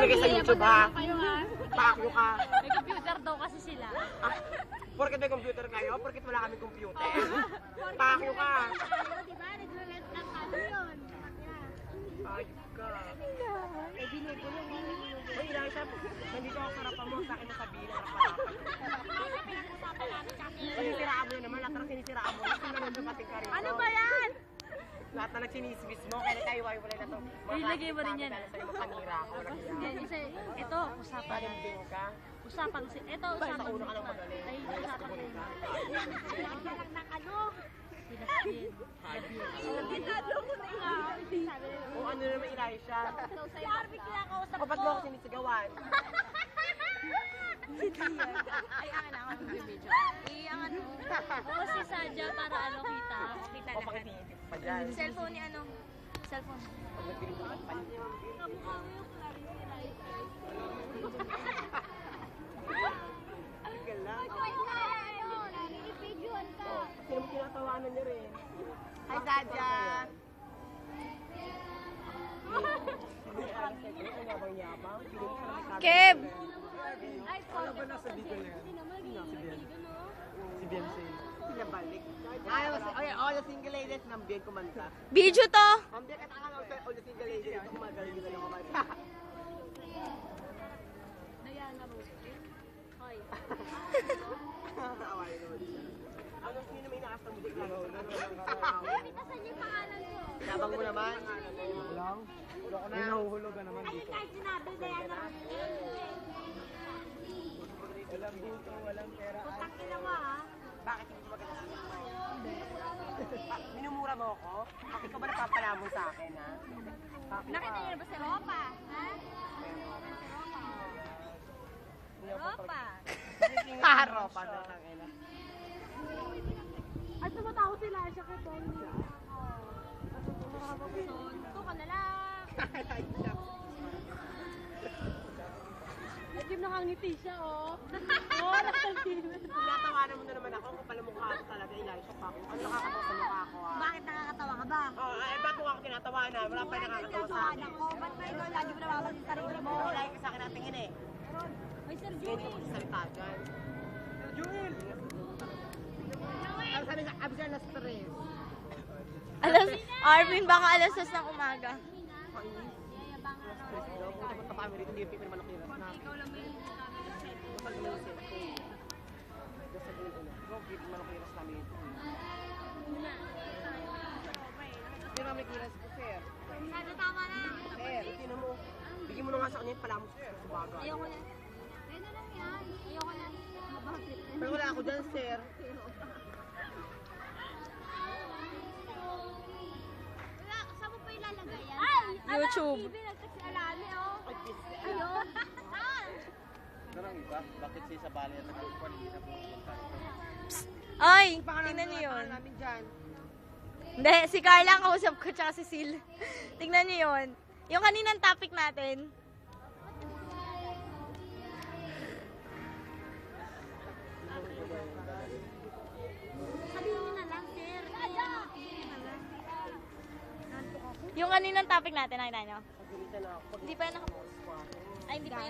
Lalagay sa YouTube ha. Pakyo ka. May computer daw kasi sila. Porket may computer kayo? Porket wala kami computer? Pakyo ka. Diba? Nag-rent ng ano yun? Ayok ka. May ilahi siya. Nandito ako sa harapan mo. Sa akin na sabihin na sinisiraan mo yun naman. Lahat na sinisiraan mo. Gusto na nandun pating ka rin. Ano ba yan? Lahat na nagsinisibis mo. Kaya tayo ay wala na ito. Ilagay mo rin yan. Sa'yo makanira ako. Ito, usapan yan. Palimbing ka. Usapan si... Ito, Sa usapan uno ka lang magaling. Ay, usapan ko. Ng ano? O ano naman ilahi siya. Si Harvey kinakausap O ba't mo ako sinisigawan? Ay, angan ako ng video. Iangan mo. Oo, si Sadja para ano kita. Kita O lahat. pakitinitip pa dyan. Cellphone ni ano? Cellphone. Pag nagpilibutan pa niya. Ikaw lang. Nag-videoan ka. Sino mo tinatawanan niya rin? Hi, Sadja! Keb! Ano ba nasa dito na yan? Si Beyonce. Pinabalik. Ay, all the single ladies ng Bien kumanta. Video to! Ma'am Bien, kata ka lang all the single ladies. Ito kumagaling nila yung kumanta. Diana Rose. Hoy. Nakakaway naman siya. Ano, sino may inaas ng musik lang? Itasan niyo yung pangalan ko. Labang mo naman. Lang? May nahuhulugan naman Ayun kahit sinabi na yan ako. Walang buto, walang pera. Putang ina mo ha. Bakit hindi maganda sa minumura mo ako? Ikaw ba napapalamon sa akin, ha? Nakita niyo na ba si Ropa? Ha? Ropa. Ropa na lang, ina. At tumatawa sila siya kay Tony. Ito ka na lang. Nagim nakangiti siya, oh. Oh, nagtalsin. Tinatawanan mo na naman ako kung pala mukha ako talaga, Elisha pa ako. Ano nakakatawa sa mukha ko, ha? Bakit nakakatawa ka ba? Ba't mo ako tinatawanan? Wala pa yung nakakatawa sa akin. Ako, ba't ba ikaw lagi mo nawawan yung sarili mo? Lagi ka sa akin natingin, eh. Ay, Sir Hindi ko magsasalita dyan. Joel! Ang sabi sa absent na stress. Arvin, baka alas 6 ng umaga. Stress daw. Kung dapat ka pa kami rito, hindi yung naman nakiras na. Ikaw lang may kapag may isip ko. Basta ganun ulo. Ikaw, hindi naman nakiras namin ito. Hindi namin nakiras ko, sir. Tama na. Sir, sino mo? Bigyan mo na nga sa kanya yung pala mo, sir. Subaga. Ayoko na. Pwede lang yan. Ayoko na. Mabakit. Pero wala ako dyan, sir. Wala, saan mo pa ilalagay yan? Ay! YouTube. TV, nagtasi alami, oh. Ay, please. Ayun. Darang iba, bakit si Sabali at Nagpuan hindi na pumunta rito? Ay, Baka tingnan niyo yun. namin dyan. Hindi, si Carla ang kausap ko, tsaka si Sil. Tingnan niyo yun. Yung kaninang topic natin. Sabihin niyo na lang, sir. Yung kaninang topic natin, nakita nyo? Pagalitan na ako. Hindi pa yan Ay, hindi pa yan